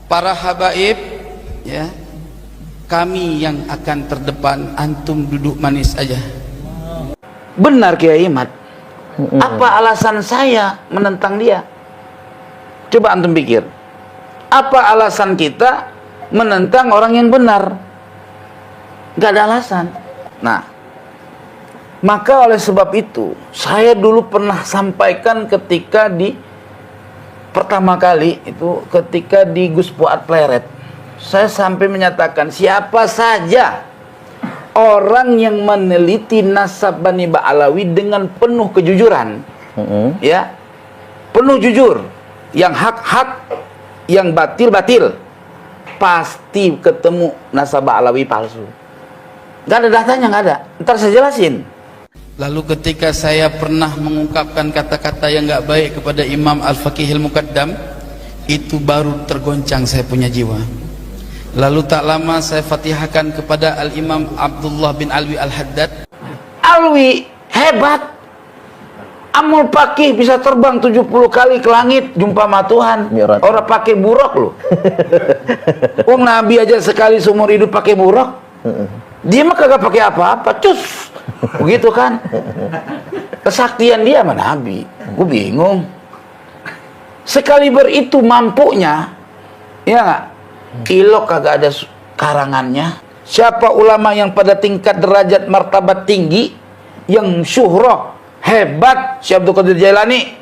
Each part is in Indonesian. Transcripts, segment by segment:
Para habaib, ya, kami yang akan terdepan, antum duduk manis aja. Benar Kiai Imad. Apa alasan saya menentang dia? Coba antum pikir. Apa alasan kita menentang orang yang benar? Gak ada alasan. Nah, maka oleh sebab itu saya dulu pernah sampaikan ketika pertama kali itu ketika di Gus Fuad Pleret, saya sampai menyatakan siapa saja orang yang meneliti nasab Bani Ba'alawi dengan penuh kejujuran, ya, penuh jujur, yang hak-hak, yang batil-batil, pasti ketemu nasab Ba'alawi palsu. Gak ada datanya, gak ada. Ntar saya jelasin. Lalu ketika saya pernah mengungkapkan kata-kata yang gak baik kepada Imam Al-Faqihil Muqaddam, itu baru tergoncang saya punya jiwa. Lalu tak lama saya fatihahkan kepada Al-Imam Abdullah bin Alwi Al-Haddad. Alwi hebat, Amul Faqih bisa terbang 70 kali ke langit jumpa sama Tuhan. Orang pakai buruk loh. Nabi aja sekali seumur hidup pakai buruk. Dia mah kagak pakai apa-apa, cus. Begitu kan? Kesaktian dia sama Nabi. Gue bingung. Sekali itu mampunya, ya nggak? Ilok kagak ada karangannya. Siapa ulama yang pada tingkat derajat martabat tinggi, yang syuhrah hebat, Syekh Abdul Qadir Jailani,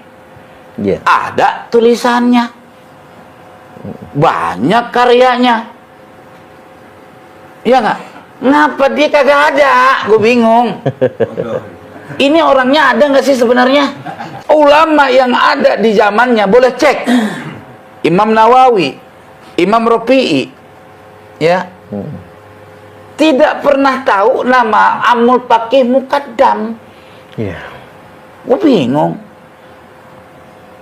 ada tulisannya, banyak karyanya, ya nggak? Ngapa dia kagak ada? Gue bingung. Ini orangnya ada nggak sih sebenarnya? Ulama yang ada di zamannya boleh cek. Imam Nawawi, Imam Rafi'i, ya, tidak pernah tahu nama Amul Faqih Muqaddam. Gue bingung.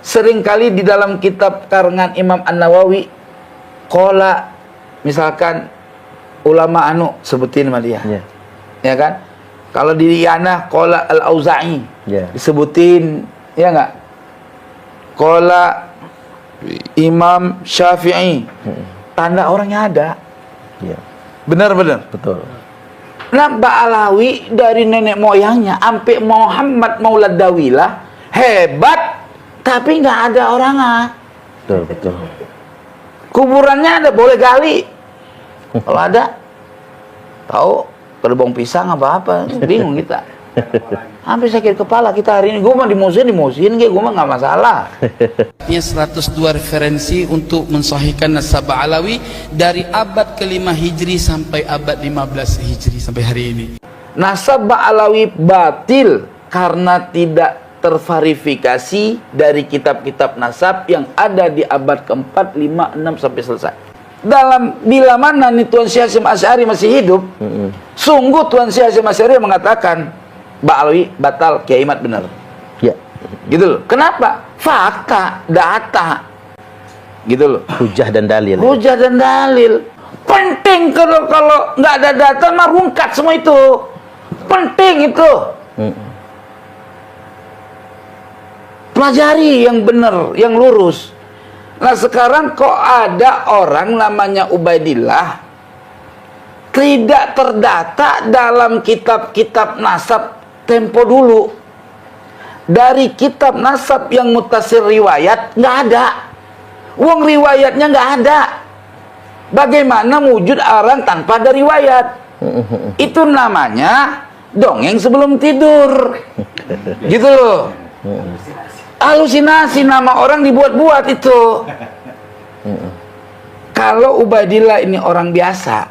Seringkali di dalam kitab karangan Imam An-Nawawi, qala, misalkan ulama sebutin sama dia, ya kan? Kalau di Yana qala Al-Auza'i, disebutin, ya nggak? Qala Imam Syafi'i, tanda orangnya ada. Benar-benar. Betul. Nah, Ba'alawi dari nenek moyangnya sampai Muhammad Maulad Dawilah hebat, tapi nggak ada orangnya. Betul. Kuburannya ada, boleh gali. Kalau ada, tahu kerbong pisang apa-apa, bingung kita. Hampir sakit kepala kita hari ini. Gue mah dimusuhin, gue mah nggak masalah. Ini 102 referensi untuk mensahihkan nasab Ba'alawi dari abad ke-5 Hijri sampai abad 15 Hijri sampai hari ini. Nasab Ba'alawi batil karena tidak terverifikasi dari kitab-kitab nasab yang ada di abad ke-4, 5, 6 sampai selesai. Bila mana nih Tuan Syekh Hasyim Asy'ari masih hidup, sungguh Tuan Syekh Hasyim Asy'ari mengatakan Ba'alawi batal, Kiai Imad benar. Ya. Gitu loh. Kenapa? Fakta, data. Gitu loh. Hujah dan dalil. Hujah dan dalil. Penting kalau nggak ada data mah rungkat semua itu. Penting itu. Pelajari yang benar, yang lurus. Nah sekarang kok ada orang namanya Ubaidillah tidak terdata dalam kitab-kitab nasab tempo dulu. Dari kitab nasab yang mutasir riwayat nggak ada. Wong riwayatnya nggak ada. Bagaimana wujud orang tanpa ada riwayat? Itu namanya dongeng sebelum tidur. Gitu loh. Halusinasi, nama orang dibuat-buat itu. Kalau Ubaidillah ini orang biasa,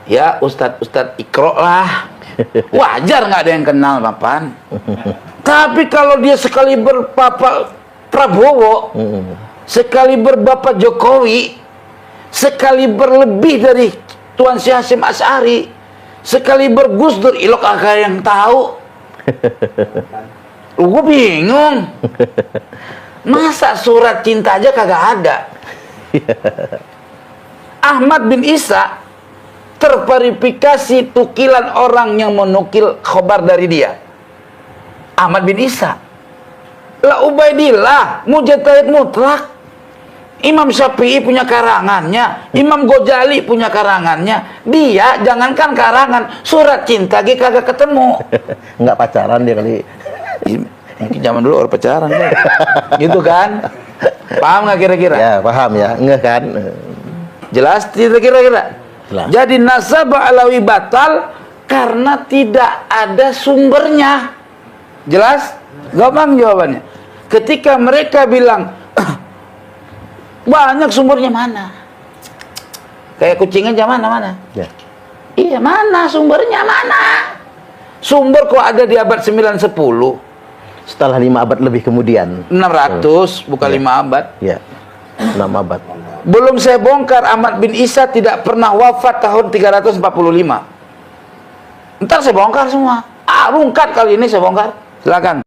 ya ustadz Iqra lah, wajar nggak ada yang kenal papan. Tapi kalau dia sekali berbapak Prabowo, sekali berbapak Jokowi, sekali berlebih dari Tuan Syekh Hasyim Asy'ari, sekali bergus Dur, ilok agak yang tahu. Gue bingung. Masa surat cinta aja kagak ada? Ahmad bin Isa terverifikasi tukilan orang yang menukil khobar dari dia. Ahmad bin Isa. La Ubaidillah mujtahid mutlak. Imam Syafi'i punya karangannya, Imam Ghazali punya karangannya. Dia jangankan karangan, surat cinta dia kagak ketemu. Nggak pacaran dia kali. Mungkin zaman dulu orang pacaran kan. Gitu kan? Paham nggak kira-kira? Ya, paham ya. Enggak kan? Jelas tidak kira-kira? Jelas. Jadi nasab alawi batal karena tidak ada sumbernya. Jelas? Gampang jawabannya. Ketika mereka bilang banyak sumbernya, mana? Kayak kucing aja, mana? Ya. Iya, mana sumbernya, mana? Sumber kok ada di abad 9-10. Setelah 5 abad lebih kemudian. 600, bukan Ya. 5 abad. Ya. 6 abad. Belum saya bongkar, Ahmad bin Isa tidak pernah wafat tahun 345. Ntar saya bongkar semua. Rungkat kali ini saya bongkar. Silakan.